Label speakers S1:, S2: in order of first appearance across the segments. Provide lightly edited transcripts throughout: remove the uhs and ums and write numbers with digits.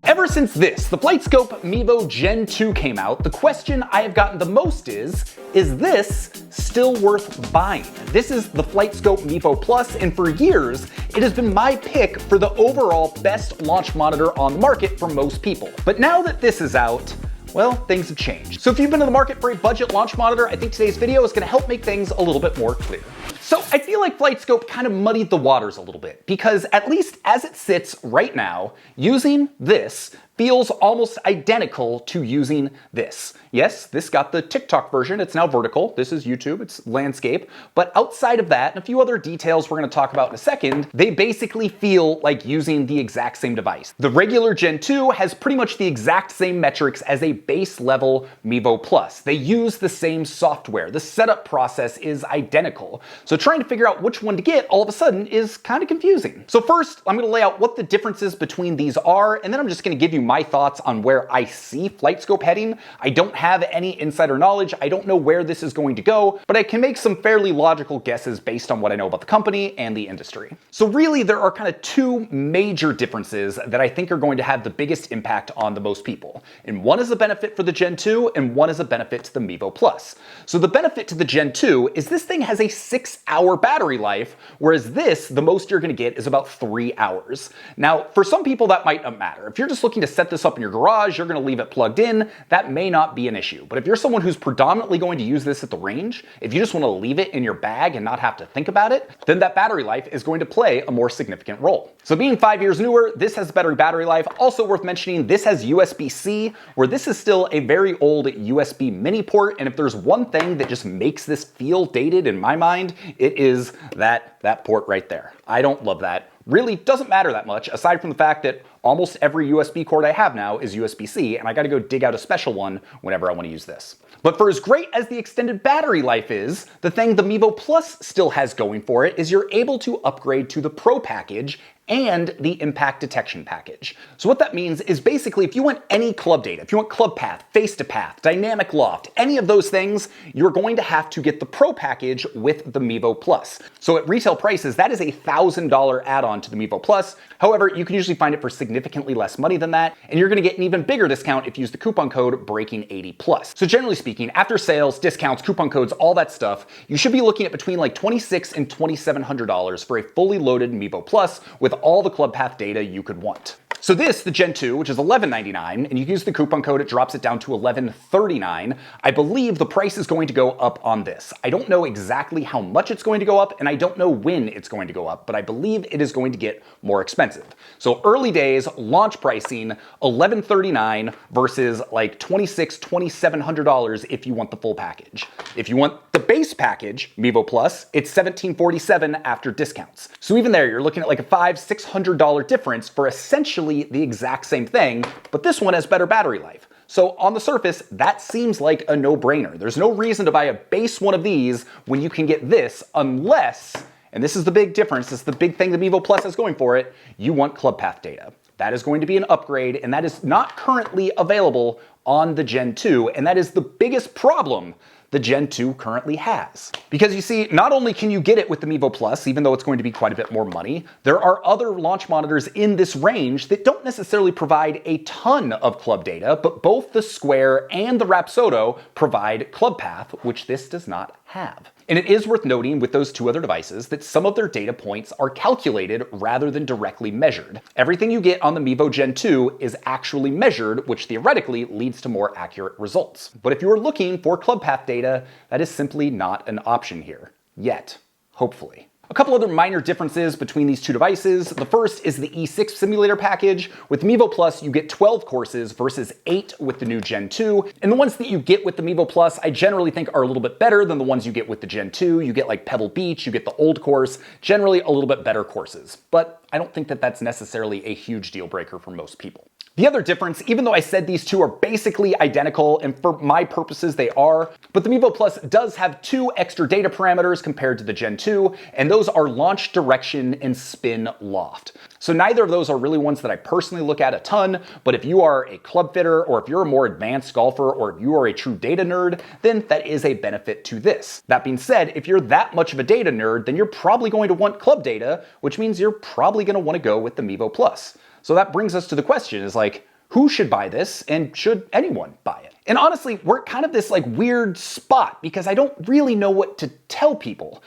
S1: Ever since the FlightScope Mevo Gen 2 came out, the question I have gotten the most is this still worth buying? This is the FlightScope Mevo Plus, and for years, it has been my pick for the overall best launch monitor on the market for most people. But now that this is out, well, things have changed. So if you've been in the market for a budget launch monitor, I think today's video is gonna help make things a little bit more clear. So I feel like FlightScope kind of muddied the waters a little bit, because at least as it sits right now, using this feels almost identical to using this. Yes, this got the TikTok version, it's now vertical. This is YouTube, it's landscape. But outside of that, and a few other details we're gonna talk about in a second, they basically feel like using the exact same device. The regular Gen 2 has pretty much the exact same metrics as a base level Mevo Plus. They use the same software. The setup process is identical. So trying to figure out which one to get all of a sudden is kind of confusing. So first, I'm gonna lay out what the differences between these are, and then I'm just gonna give you my thoughts on where I see FlightScope heading. I don't have any insider knowledge. I don't know where this is going to go, but I can make some fairly logical guesses based on what I know about the company and the industry. So really, there are kind of two major differences that I think are going to have the biggest impact on the most people. And one is a benefit for the Gen 2, and one is a benefit to the Mevo Plus. So the benefit to the Gen 2 is this thing has a 6-hour battery life, whereas this, the most you're gonna get is about 3 hours. Now, for some people that might not matter. If you're just looking to set this up in your garage, you're gonna leave it plugged in, that may not be an issue. But if you're someone who's predominantly going to use this at the range, if you just wanna leave it in your bag and not have to think about it, then that battery life is going to play a more significant role. So being 5 years newer, this has better battery life. Also worth mentioning, this has USB-C, where this is still a very old USB mini port, and if there's one thing that just makes this feel dated in my mind, it is that port right there. I don't love that. Really doesn't matter that much, aside from the fact that almost every USB cord I have now is USB-C, and I gotta go dig out a special one whenever I wanna use this. But for as great as the extended battery life is, the thing the Mevo Plus still has going for it is you're able to upgrade to the Pro package and the impact detection package. So what that means is basically if you want any club data, if you want club path, face to path, dynamic loft, any of those things, you're going to have to get the Pro package with the Mevo Plus. So at retail prices, that is a $1,000 add-on to the Mevo Plus. However, you can usually find it for significantly less money than that, and you're gonna get an even bigger discount if you use the coupon code BREAKING80+. So generally speaking, after sales, discounts, coupon codes, all that stuff, you should be looking at between like $2,600 and $2,700 for a fully loaded Mevo Plus with all the club path data you could want. So this, the Gen 2, which is $11.99, and you use the coupon code, it drops it down to $11.39. I believe the price is going to go up on this. I don't know exactly how much it's going to go up, and I don't know when it's going to go up, but I believe it is going to get more expensive. So early days, launch pricing, $11.39 versus like $2,600, $2,700 if you want the full package. If you want the base package, Mevo Plus, it's $1,747 after discounts. So even there, you're looking at like a $500, $600 difference for essentially the exact same thing, but this one has better battery life. So on the surface, that seems like a no-brainer. There's no reason to buy a base one of these when you can get this unless, and this is the big difference, this is the big thing the Mevo Plus has going for it, you want club path data. That is going to be an upgrade, and that is not currently available on the Gen 2, and that is the biggest problem the Gen 2 currently has. Because you see, not only can you get it with the Mevo Plus, even though it's going to be quite a bit more money, there are other launch monitors in this range that don't necessarily provide a ton of club data, but both the Square and the Rapsodo provide club path, which this does not have. And it is worth noting with those two other devices that some of their data points are calculated rather than directly measured. Everything you get on the Mevo Gen 2 is actually measured, which theoretically leads to more accurate results. But if you are looking for club path data, that is simply not an option here. Yet. Hopefully. A couple other minor differences between these two devices. The first is the E6 simulator package. With Mevo Plus, you get 12 courses versus 8 with the new Gen 2. And the ones that you get with the Mevo Plus, I generally think are a little bit better than the ones you get with the Gen 2. You get like Pebble Beach, you get the old course, generally a little bit better courses. But I don't think that that's necessarily a huge deal breaker for most people. The other difference, even though I said these two are basically identical, and for my purposes they are, but the Mevo Plus does have 2 extra data parameters compared to the Gen 2, and those are launch direction and spin loft. So neither of those are really ones that I personally look at a ton, but if you are a club fitter, or if you're a more advanced golfer, or if you are a true data nerd, then that is a benefit to this. That being said, if you're that much of a data nerd, then you're probably going to want club data, which means you're probably going to want to go with the Mevo Plus. So that brings us to the question is like, Who should buy this, and should anyone buy it? And honestly, we're kind of this like weird spot because I don't really know what to tell people.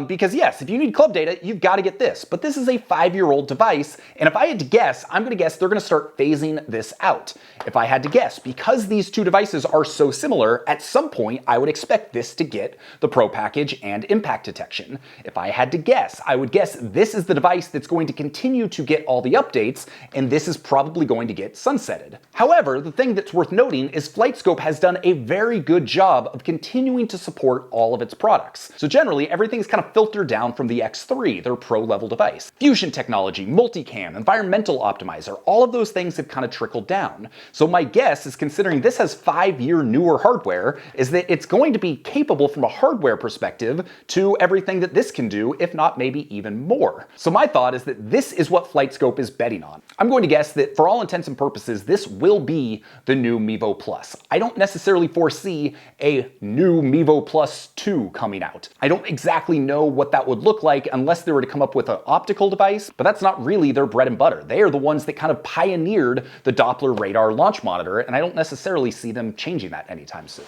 S1: Because yes, if you need club data, you've got to get this, but this is a 5-year-old device, and if I had to guess, I'm gonna guess they're gonna start phasing this out. If I had to guess, because these two devices are so similar, at some point I would expect this to get the Pro package and impact detection. If I had to guess, I would guess this is the device that's going to continue to get all the updates, and this is probably going to get sunsetted. However, the thing that's worth noting is FlightScope has done a very good job of continuing to support all of its products. So generally, everything's kind of filtered down from the X3, their pro-level device. Fusion technology, multicam, environmental optimizer, all of those things have kind of trickled down. So my guess is, considering this has 5-year newer hardware, is that it's going to be capable from a hardware perspective to everything that this can do, if not maybe even more. So my thought is that this is what FlightScope is betting on. I'm going to guess that for all intents and purposes, this will be the new Mevo Plus. I don't necessarily foresee a new Mevo Plus 2 coming out. I don't exactly know what that would look like unless they were to come up with an optical device, but that's not really their bread and butter. They are the ones that kind of pioneered the Doppler radar launch monitor, and I don't necessarily see them changing that anytime soon.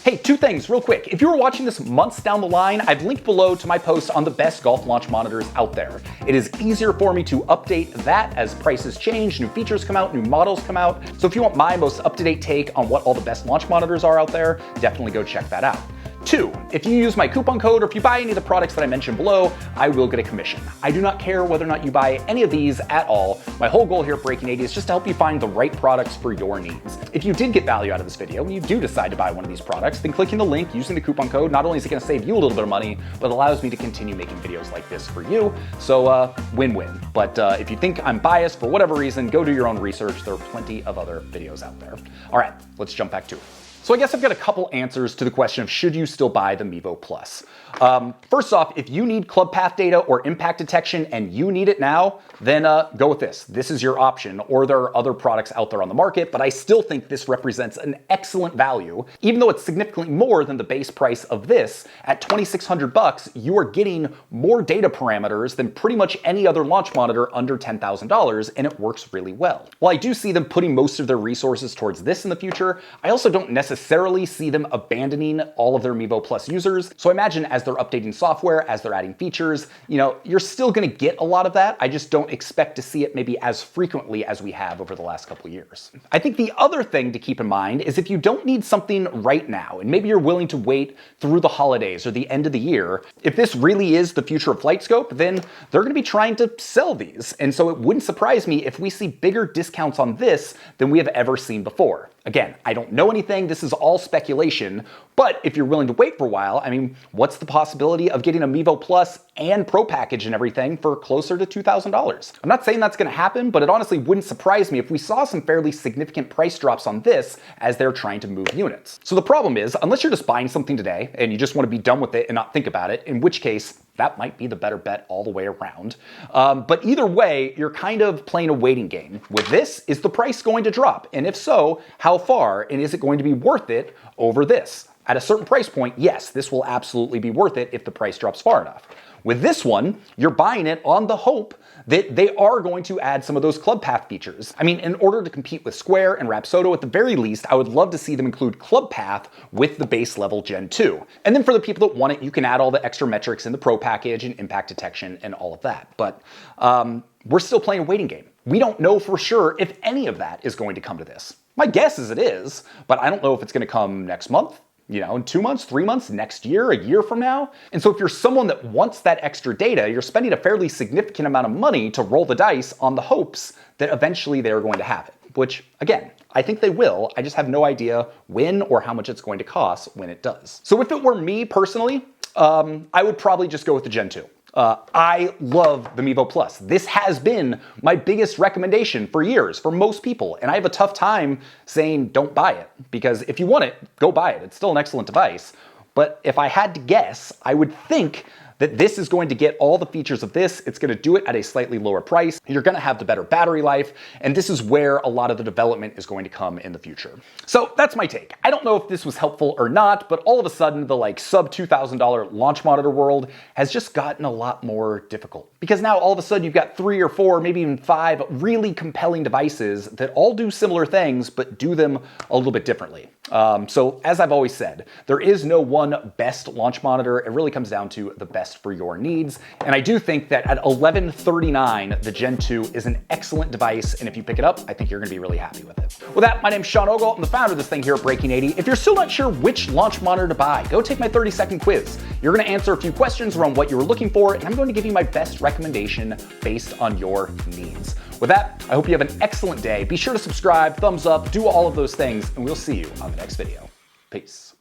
S1: Hey, two things real quick. If you were watching this months down the line, I've linked below to my post on the best golf launch monitors out there. It is easier for me to update that as prices change, new features come out, new models come out. So if you want my most up-to-date take on what all the best launch monitors are out there, definitely go check that out. 2, if you use my coupon code or if you buy any of the products that I mentioned below, I will get a commission. I do not care whether or not you buy any of these at all. My whole goal here at Breaking 80 is just to help you find the right products for your needs. If you did get value out of this video and you do decide to buy one of these products, then clicking the link using the coupon code, not only is it going to save you a little bit of money, but allows me to continue making videos like this for you. So win-win. But if you think I'm biased for whatever reason, go do your own research. There are plenty of other videos out there. All right, let's jump back to it. So I guess I've got a couple answers to the question of should you still buy the Mevo Plus. First off, if you need club path data or impact detection and you need it now, then go with this. This is your option, or there are other products out there on the market, but I still think this represents an excellent value. Even though it's significantly more than the base price of this, at $2,600, you are getting more data parameters than pretty much any other launch monitor under $10,000, and it works really well. While I do see them putting most of their resources towards this in the future, I also don't necessarily see them abandoning all of their Mevo Plus users. So I imagine as they're updating software, as they're adding features, you're still gonna get a lot of that. I just don't expect to see it maybe as frequently as we have over the last couple years. I think the other thing to keep in mind is if you don't need something right now, and maybe you're willing to wait through the holidays or the end of the year, if this really is the future of FlightScope, then they're gonna be trying to sell these. And so it wouldn't surprise me if we see bigger discounts on this than we have ever seen before. Again, I don't know anything, this is all speculation, but if you're willing to wait for a while, I mean, what's the possibility of getting a Mevo Plus and Pro package and everything for closer to $2,000? I'm not saying that's gonna happen, but it honestly wouldn't surprise me if we saw some fairly significant price drops on this as they're trying to move units. So the problem is, unless you're just buying something today and you just wanna be done with it and not think about it, in which case, that might be the better bet all the way around. But either way, you're kind of playing a waiting game. With this, is the price going to drop? And if so, how far? And is it going to be worth it over this? At a certain price point, yes, this will absolutely be worth it if the price drops far enough. With this one, you're buying it on the hope that they are going to add some of those club path features. I mean, in order to compete with Square and Rapsodo, at the very least, I would love to see them include club path with the base level Gen 2. And then for the people that want it, you can add all the extra metrics in the Pro package and impact detection and all of that. But we're still playing a waiting game. We don't know for sure if any of that is going to come to this. My guess is it is, but I don't know if it's going to come next month, in 2 months, 3 months, next year, a year from now. And so if you're someone that wants that extra data, you're spending a fairly significant amount of money to roll the dice on the hopes that eventually they're going to have it, which again, I think they will. I just have no idea when or how much it's going to cost when it does. So if it were me personally, I would probably just go with the Gen 2. I love the Mevo Plus. This has been my biggest recommendation for years for most people, and I have a tough time saying don't buy it, because if you want it, go buy it. It's still an excellent device. But if I had to guess, I would think that this is going to get all the features of this. It's going to do it at a slightly lower price. You're going to have the better battery life, and this is where a lot of the development is going to come in the future. So that's my take. I don't know if this was helpful or not, but all of a sudden the like sub $2,000 launch monitor world has just gotten a lot more difficult. Because now all of a sudden you've got 3 or 4, maybe even 5 really compelling devices that all do similar things, but do them a little bit differently. So as I've always said, there is no one best launch monitor. It really comes down to the best for your needs. And I do think that at $1,139, the Gen 2 is an excellent device. And if you pick it up, I think you're gonna be really happy with it. With that, my name's Sean Ogle. I'm the founder of this thing here at Breaking 80. If you're still not sure which launch monitor to buy, go take my 30-second quiz. You're gonna answer a few questions around what you were looking for, and I'm going to give you my best recommendation based on your needs. With that, I hope you have an excellent day. Be sure to subscribe, thumbs up, do all of those things, and we'll see you on the next video. Peace.